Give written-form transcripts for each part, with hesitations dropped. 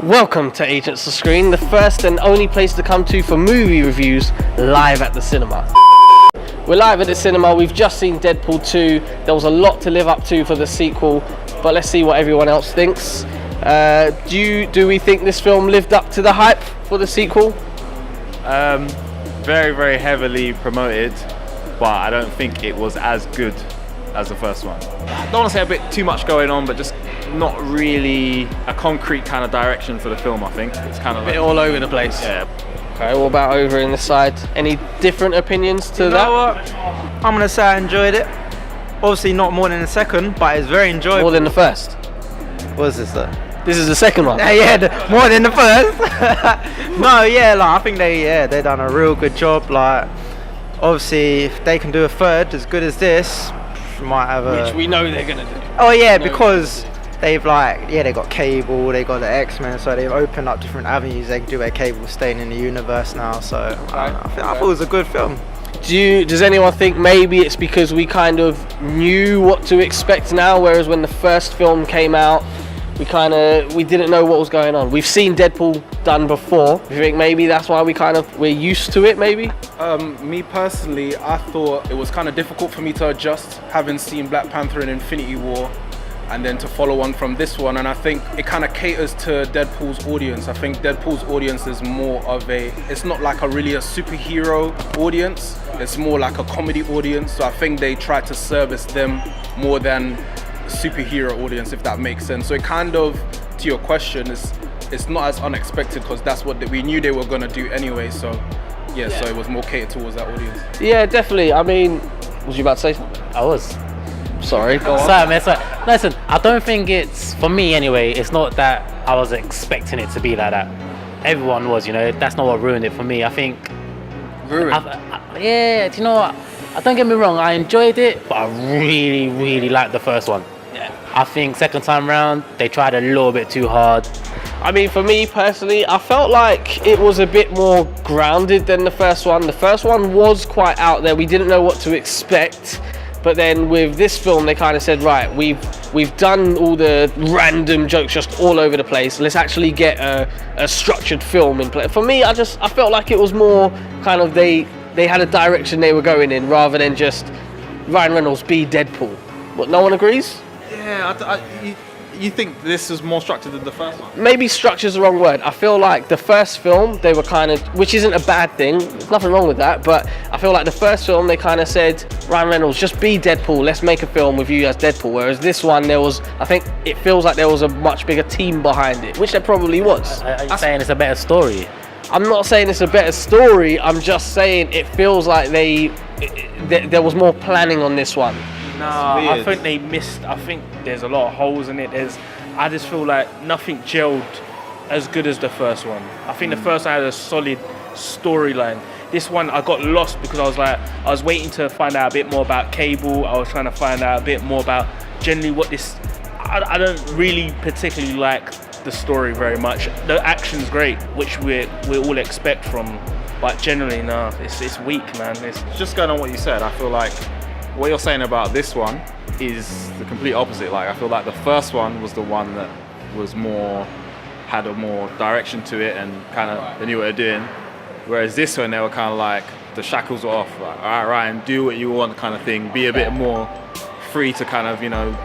Welcome to Agents of Screen, the first and only place to come to for movie reviews live at the cinema. We're live at the cinema, we've just seen Deadpool 2. There was a lot to live up to for the sequel, but let's see what everyone else thinks. Do we think this film lived up to the hype for the sequel? Very, very heavily promoted, but I don't think it was as good as the first one. I don't want to say a bit too much going on, but just not really a concrete kind of direction for the film, I think. It's kind of A bit all over the place. Yeah. Okay, what about over in this side? Any different opinions to that? You know what? I'm gonna say I enjoyed it. Obviously not more than the second, but it's very enjoyable. More than the first? What is this though? This is the second one? More than the first. No, yeah, like I think they done a real good job. Like obviously if they can do a third as good as this, we might have a... Which we know they're gonna do. Oh yeah, because they've they got Cable, they got the X-Men, so they've opened up different avenues they can do where Cable's staying in the universe now, so I thought it was a good film. Does anyone think maybe it's because we kind of knew what to expect now, whereas when the first film came out, we didn't know what was going on? We've seen Deadpool done before. Do you think maybe that's why we're used to it, maybe? Me personally, I thought it was kind of difficult for me to adjust, having seen Black Panther and Infinity War, and then to follow on from this one. And I think it kind of caters to Deadpool's audience. I think Deadpool's audience is more of it's not like really a superhero audience, it's more like a comedy audience. So I think they try to service them more than superhero audience, if that makes sense. So it kind of, to your question, it's not as unexpected because that's what we knew they were going to do anyway. So yeah, so it was more catered towards that audience. Yeah, definitely. I mean, was you about to say something? I was. Sorry, go on. Sorry, man. Sorry. Listen, I don't think it's, for me anyway, it's not that I was expecting it to be like that. Everyone was, that's not what ruined it for me. I think... Ruined? Yeah, do you know what? Don't get me wrong, I enjoyed it, but I really, really liked the first one. Yeah. I think second time round, they tried a little bit too hard. I mean, for me personally, I felt like it was a bit more grounded than the first one. The first one was quite out there. We didn't know what to expect. But then with this film, they kind of said, right, we've done all the random jokes just all over the place. Let's actually get a structured film in play. For me, I felt like it was more kind of they had a direction they were going in rather than just Ryan Reynolds be Deadpool. But no one agrees? Yeah, you think this was more structured than the first one? Maybe structure's the wrong word. I feel like the first film, they were kind of, which isn't a bad thing, there's nothing wrong with that, but I feel like the first film, they kind of said, Ryan Reynolds, just be Deadpool, let's make a film with you as Deadpool. Whereas this one, I think it feels like there was a much bigger team behind it, which there probably was. Are you saying it's a better story? I'm not saying it's a better story, I'm just saying it feels like there was more planning on this one. No, I think they missed. I think there's a lot of holes in it. I just feel like nothing gelled as good as the first one. I think the first one had a solid storyline. This one I got lost because I was waiting to find out a bit more about Cable. I was trying to find out a bit more about generally what this. I don't really particularly like the story very much. The action's great, which we all expect from, but generally no, it's weak, man. It's Just going on what you said, I feel like what you're saying about this one is the complete opposite. Like, I feel like the first one was the one that had a more direction to it and kind of they knew what they're doing. Whereas this one, they were kind of like, the shackles were off. Like, all right, Ryan, do what you want kind of thing. Be a bit more free to kind of,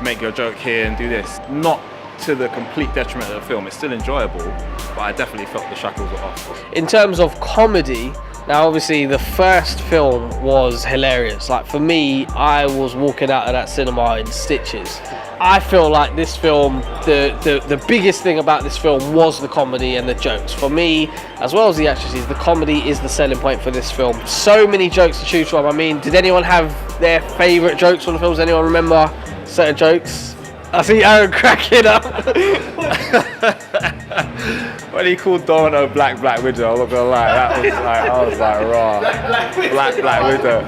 make your joke here and do this. Not to the complete detriment of the film. It's still enjoyable, but I definitely felt the shackles were off. In terms of comedy, now obviously the first film was hilarious. Like for me, I was walking out of that cinema in stitches. I feel like this film, the biggest thing about this film was the comedy and the jokes. For me, as well as the actresses, the comedy is the selling point for this film. So many jokes to choose from. I mean, did anyone have their favourite jokes from the films? Anyone remember certain jokes? I see Aaron cracking up. When he called Domino Black Widow, I'm not gonna lie, I was like, raw. Black Widow.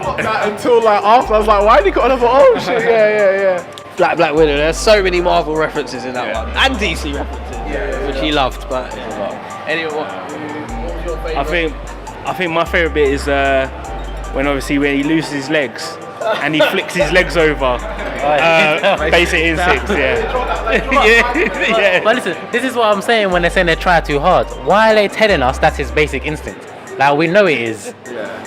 Until after, I was like, why did he call another? Oh shit, yeah. Black Widow. There's so many Marvel references in that one, and DC references, which he loved. But anyway, what was your favourite? I think my favourite bit is when he loses his legs and he flicks his legs over. Basic instincts, yeah. But listen, this is what I'm saying when they're saying they try too hard. Why are they telling us that's his basic instinct? Like we know it is.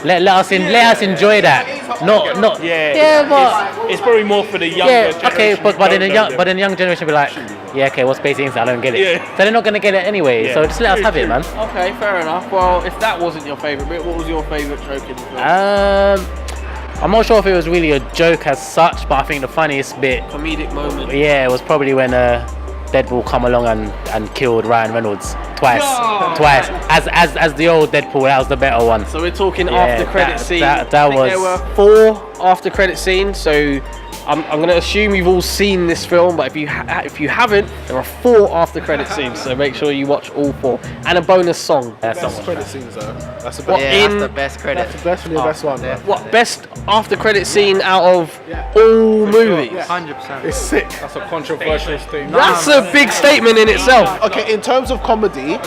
Let us enjoy that. Not. Yeah, but It's probably more for the younger generation. okay, but who in the don't know. young generation be like, yeah, okay, what's basic instinct? I don't get it. Yeah. So they're not gonna get it anyway. Yeah. So just let us have it, man. Okay, fair enough. Well, if that wasn't your favourite bit, what was your favourite joke in the film? I'm not sure if it was really a joke as such, but I think the funniest bit, Comedic moment. yeah, was probably when Deadpool come along and killed Ryan Reynolds twice. As the old Deadpool, that was the better one. So we're talking Yeah, after credit scene. that I think was- there were 4 after credit scenes. So I'm going to assume you've all seen this film, but if you haven't, there are 4 after credit scenes. So make sure you watch all 4 and a bonus song. That's Best not credit scenes though. That's the What best. Yeah, in- that's the best credit. That's definitely the best one. Man. What best after credit scene out of all movies? 100%. It's sick. That's a controversial thing. That's a big statement in itself. Okay, in terms of comedy,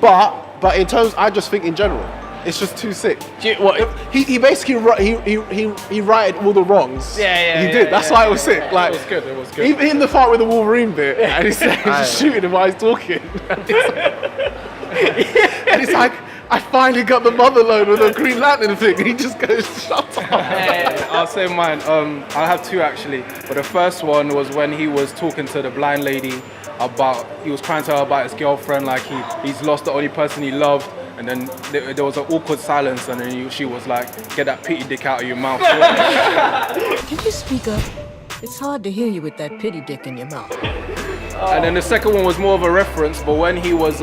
but in terms, I just think in general, it's just too sick. He basically he righted all the wrongs. He did. That's why it was sick. Like It was good. It was good. even in the part with the Wolverine bit, and he's just shooting him while he's talking. And he's like, I finally got the mother load with the Green Lantern thing. And he just goes, shut up. I'll say mine. I have 2 actually. But the first one was when he was talking to the blind lady he was crying to her about his girlfriend, like he's lost the only person he loved. And then there was an awkward silence, and then she was like, "Get that pity dick out of your mouth." Can you speak up? It's hard to hear you with that pity dick in your mouth. And then the second one was more of a reference, but when he was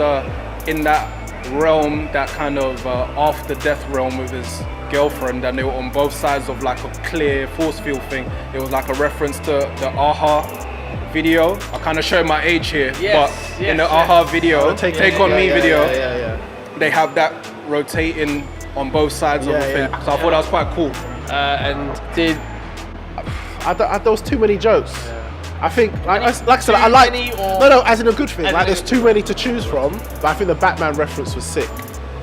in that realm, that kind of after death realm with his girlfriend, and they were on both sides of like a clear force field thing, it was like a reference to the Aha video. I kind of show my age here, but in the Aha video, Take On Me video, they have that rotating on both sides of the thing. So I thought that was quite cool. And did There was too many jokes. I think, like I said, I like. No, as in a good thing. Like, there's too many to choose from. But I think the Batman reference was sick.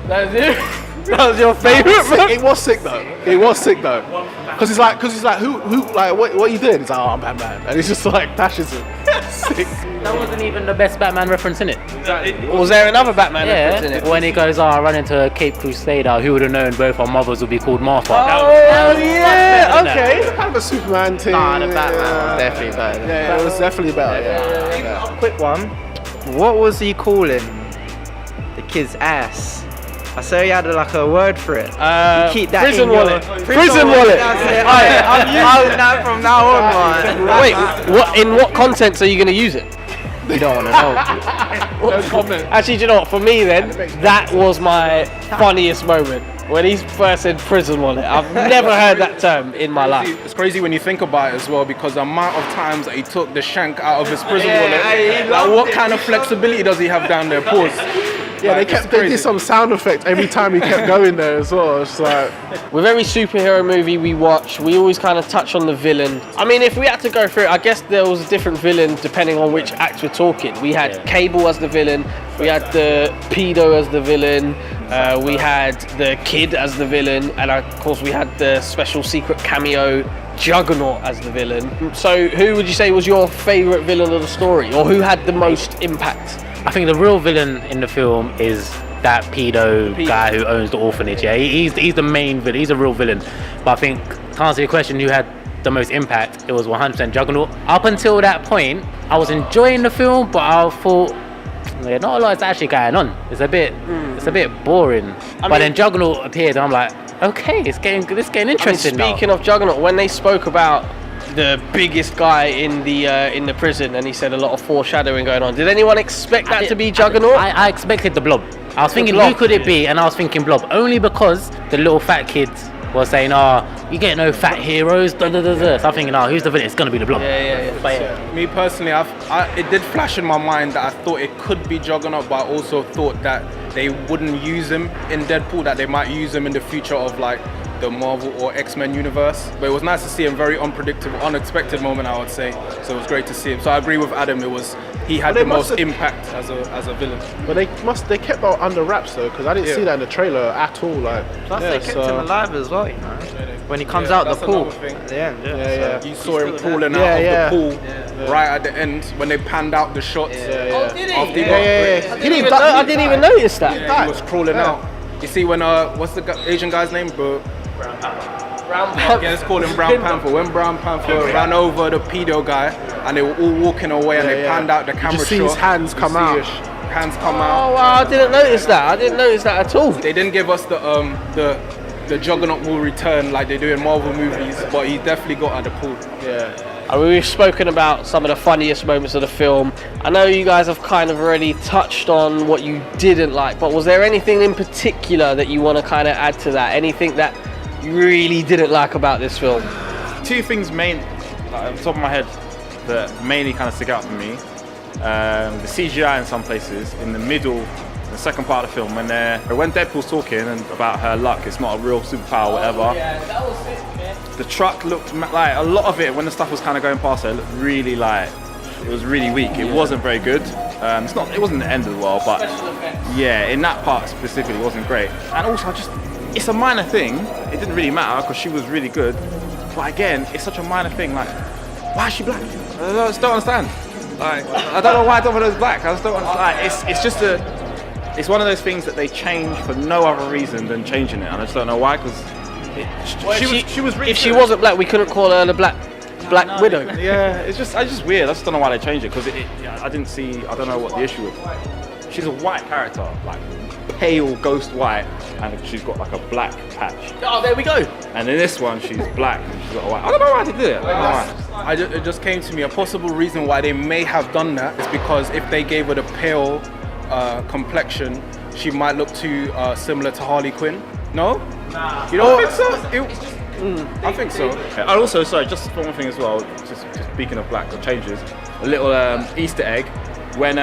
that was your favourite? It was sick though. Because he's like, who, like, what are you doing? He's like, oh, I'm Batman, and he's just like dashes him. Sick. That wasn't even the best Batman reference in it. Was there another Batman reference in it? When he goes, I run into a Cape Crusader, who would have known both our mothers would be called Martha? Oh yeah, okay. Kind of a Superman thing. Nah, the Batman was definitely better. Yeah, it was definitely better. Yeah. Quick one. What was he calling the kid's ass? I saw you had like a word for it. You keep that prison in your- wallet. Prison wallet. That's it. I'm using that from now on, man. Wait, in what context are you going to use it? You don't want to know. Actually, do you know what? For me, then, that was my funniest moment when he first said prison wallet. I've never heard that term in my life. It's crazy when you think about it as well, because the amount of times that he took the shank out of his prison wallet. Like, what kind of flexibility does he have down there? Pause. Yeah, Like, they did some sound effect every time he kept going there as well. It's like, With every superhero movie we watch, we always kind of touch on the villain. I mean, if we had to go through it, I guess there was a different villain depending on which act we're talking. We had Cable as the villain, we had the pedo as the villain, we had the kid as the villain, and of course we had the special secret cameo Juggernaut as the villain. So who would you say was your favourite villain of the story, or who had the most impact? I think the real villain in the film is that pedo guy who owns the orphanage. Yeah, he's the main villain. He's a real villain. But I think to answer your question, who had the most impact, it was 100% Juggernaut. Up until that point, I was enjoying the film, but I thought, yeah, not a lot is actually going on. It's a bit boring. But then Juggernaut appeared, and I'm like, okay, it's getting interesting now. Speaking of Juggernaut, when they spoke about the biggest guy in the prison, and he said a lot of foreshadowing going on. Did anyone expect that to be Juggernaut? I expected the Blob. I was thinking, Blob. who could it be? And I was thinking Blob, only because the little fat kid was saying, you get no fat heroes, da da da da. So I'm thinking, who's the villain? It's gonna be the Blob. Yeah. But yeah. Me personally, it did flash in my mind that I thought it could be Juggernaut, but I also thought that they wouldn't use him in Deadpool, that they might use him in the future of like the Marvel or X-Men universe. But it was nice to see him, very unpredictable, unexpected moment, I would say. So it was great to see him. So I agree with Adam, he had the most impact as a villain. but they kept that under wraps though, because I didn't see that in the trailer at all. Like, Plus, they kept him alive as well, you know. when he comes out the that's pool another thing. at the end. You saw him crawling out of the pool right at the end when they panned out the shots. Oh, did he? After he got He didn't I didn't even notice that. he was crawling out. You see when what's the Asian guy's name, bro? Brown Panther. Yeah, let's call him Brown Panther. When Brown Panther ran over the pedo guy and they were all walking away and they panned out the camera just shot. see his hands come see out. his hands come Oh out. wow, I didn't notice that. I didn't notice that at all. They didn't give us the Juggernaut will return like they do in Marvel movies, but he definitely got at the pool. We've spoken about some of the funniest moments of the film. I know you guys have kind of already touched on what you didn't like, but was there anything in particular that you want to kind of add to that? Anything that you really didn't like about this film? Two things off the top of my head that mainly kind of stick out for me. The CGI in some places, in the middle, the second part of the film, when Deadpool's talking and about her luck, it's not a real superpower or whatever. Yeah, that was it, man. The truck looked like a lot of it when the stuff was kind of going past her. It looked really it was really weak. It wasn't very good. It wasn't the end of the world, but yeah, in that part specifically, it wasn't great. And also, it's a minor thing. It didn't really matter because she was really good. But again, it's such a minor thing. Like, why is she black? I just don't understand. Like, I don't know why Domino's black. I just don't understand. It's one of those things that they change for no other reason than changing it. And I just don't know why, because she was really If she good. wasn't black, we couldn't call her the Black Widow. Yeah, it's just weird. I just don't know why they changed it, because I don't know what the issue was. She's a white character, like pale ghost white, and she's got like a black patch. Oh, there we go. And in this one, she's black and she's got a white. I don't know why they did it. I don't know why. It just came to me, a possible reason why they may have done that is because if they gave her the pale complexion, she might look too similar to Harley Quinn. No? Nah. You don't think so? I think so. And also, sorry, just one thing as well, just speaking of black changes, a little Easter egg, when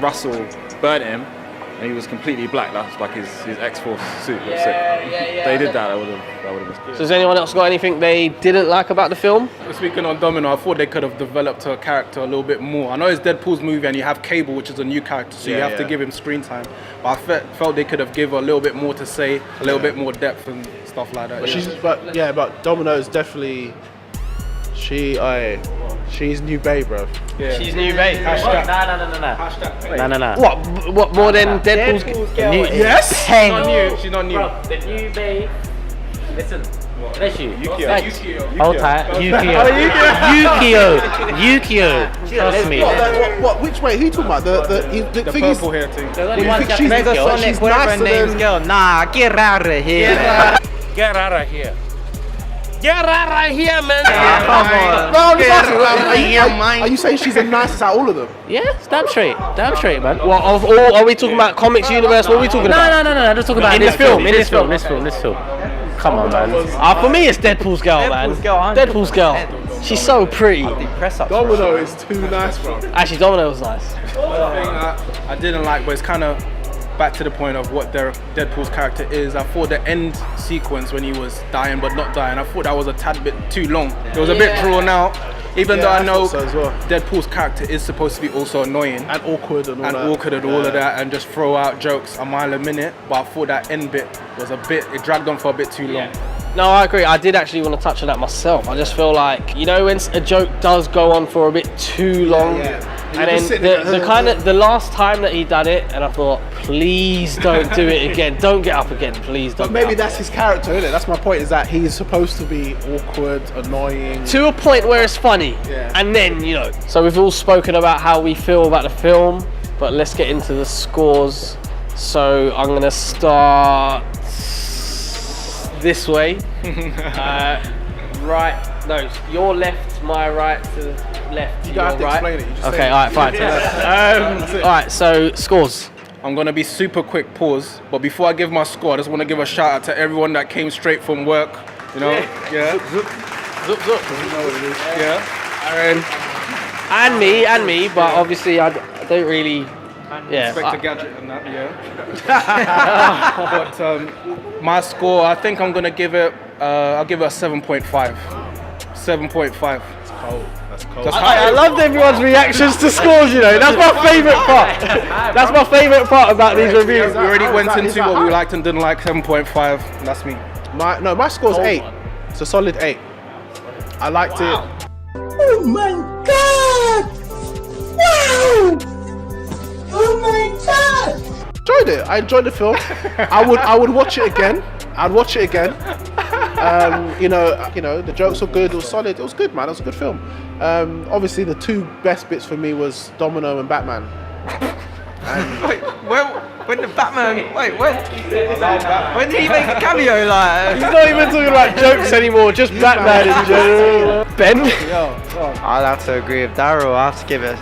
Russell burnt him and he was completely black, that's like his X-Force suit. They did that, that would have been good. So has anyone else got anything they didn't like about the film? Speaking on Domino, I thought they could have developed her character a little bit more. I know it's Deadpool's movie and you have Cable, which is a new character, so you have to give him screen time. But I felt they could have given her a little bit more to say, a little bit more depth and stuff like that. But Domino is definitely she's new bae, bro. Yeah. She's new bae. No. What more than Deadpool's girl? Yes. She's not new. Bro, the new bae. Listen. Bless you. Yukio. Hold tight. Yukio. Trust me. What? Which way? Who you talking about? The The thing is, purple hair thing. There's only you one think she's Japanese girl. she's Negasonic, whatever her nicer name's than- girl. Nah, get out of here. Get out of here. Get out of here, man. Come on. No, I'm just asking, are you saying she's the nicest out of all of them? Yeah, it's damn straight, man. What of all? Are we talking about comics universe? What are we talking about? No. I'm just talking about In this film. Come on, man. For me, it's Deadpool's girl, man. Deadpool's girl. She's so pretty. Press up. Domino is too nice, bro. Actually, Domino was nice. The thing I didn't like, but it's kind of back to the point of what Deadpool's character is. I thought the end sequence when he was dying but not dying, I thought that was a tad bit too long. It was a bit drawn out. Even though I know thought so as well. Deadpool's character is supposed to be also annoying And awkward and all that. all of that, and just throw out jokes a mile a minute. But I thought that end bit was it dragged on for a bit too long. No, I agree. I did actually want to touch on that myself. I just feel like, you know, when a joke does go on for a bit too long, and then the last time that he done it, and I thought, please don't do it again. Don't get up again, please don't. But maybe that's his character, isn't it? That's my point, is that he's supposed to be awkward, annoying. To a point where it's funny, and then, you know. So we've all spoken about how we feel about the film, but let's get into the scores. So I'm gonna start this way. Right, no, your left, my right to the left. You don't have to right. explain it. You just Okay, say it. alright, fine. Alright, so scores. I'm gonna be super quick pause, but before I give my score, I just want to give a shout out to everyone that came straight from work. You know, Zoop. You know what it is. Aaron, And me, but obviously I don't really. Inspector Gadget and that, But my score, I think I'm gonna give it. I'll give it a 7.5. 7.5. That's cold. I loved everyone's reactions to scores, you know. That's my favourite part. That's my favourite part about these reviews. We already went into what we liked and didn't like. 7.5. That's me. My score's 8. It's a solid 8. I liked it. Oh my god! Wow! Oh my god! Enjoyed it. I enjoyed the film. I would watch it again. I'd watch it again. You know, the jokes were good. It was solid. It was good, man. It was a good film. Obviously, the 2 best bits for me was Domino and Batman. Wait, when the Batman? Wait, when did he make a cameo? Like, He's not even talking about jokes anymore. Just Batman in general. Ben. I'll have to agree with Daryl. I have to give it.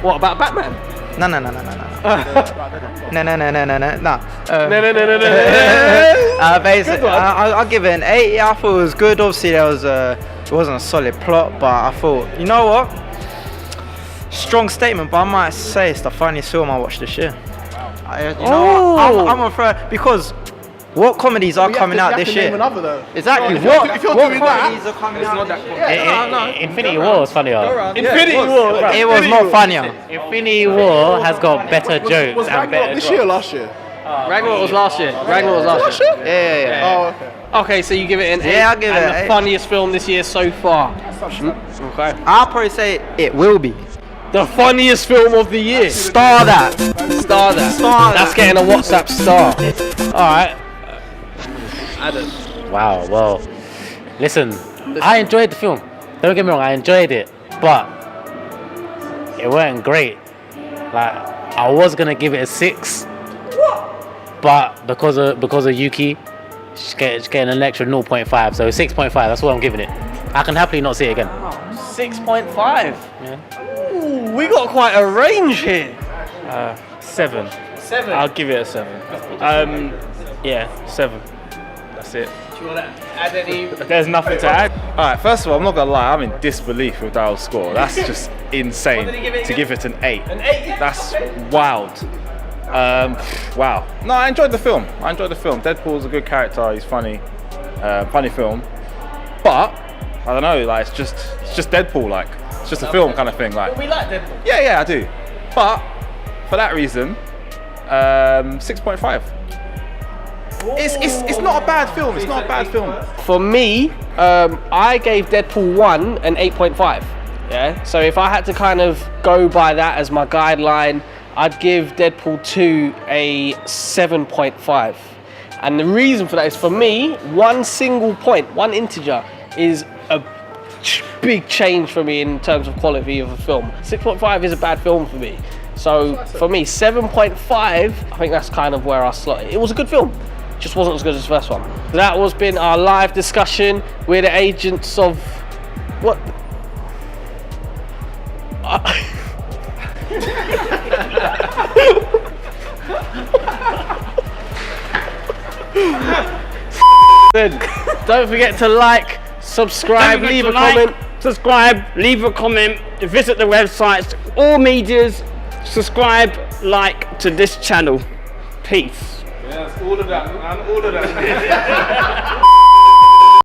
What about Batman? No. No. Basically, I'll give it an 8. Yeah, I thought it was good. Obviously, it wasn't a solid plot, but I thought, you know what? Strong statement, but I might say it's the funniest film I watched this year. I'm afraid because what comedies are coming out this year? Exactly. What comedies are coming out this year? Infinity War was funnier. Infinity War. It was not funnier. Infinity War has got better jokes Was and better. Ragnarok this year or last year? Ragnarok was last year. Yeah. Oh, okay. Okay, so you give it an 8. Yeah, I'll give it and an the 8. funniest film this year so far. Okay. I'll probably say it will be. The funniest film of the year. Star that. That's getting a WhatsApp star. Alright. Adam. Wow. Well, listen, I enjoyed the film. Don't get me wrong, I enjoyed it, but it wasn't great. Like, I was gonna give it a 6, but because of Yuki, she's getting an extra 0.5, so 6.5. That's what I'm giving it. I can happily not see it again. 6.5. Yeah. Ooh, we got quite a range here. 7. 7. I'll give it a 7. Yeah, 7. That's it. Do you want to add any? There's nothing to add. Alright, first of all, I'm not gonna lie, I'm in disbelief with Daryl's score. That's just insane What did he give it to again? give it an 8. An 8? That's wild. Wow. No, I enjoyed the film. Deadpool's a good character. He's funny. Funny film. But I don't know. Like, it's just Deadpool. Like, it's just a film kind of thing. Like, We like Deadpool. yeah, I do. But for that reason, 6.5. It's not a bad film. It's not a bad film. For me, I gave Deadpool 1 an 8.5. Yeah. So if I had to kind of go by that as my guideline, I'd give Deadpool 2 a 7.5. And the reason for that is, for me, one single point, one integer, is a big change for me in terms of quality of a film. 6.5 is a bad film for me. So for me, 7.5, I think that's kind of where I slot it. It was a good film, just wasn't as good as the first one. That was been our live discussion. We're the agents of what? Don't forget to like, subscribe, leave a comment. Subscribe, leave a comment, visit the websites, all medias, subscribe, like to this channel. Peace. Yes, all of that, man. All of that.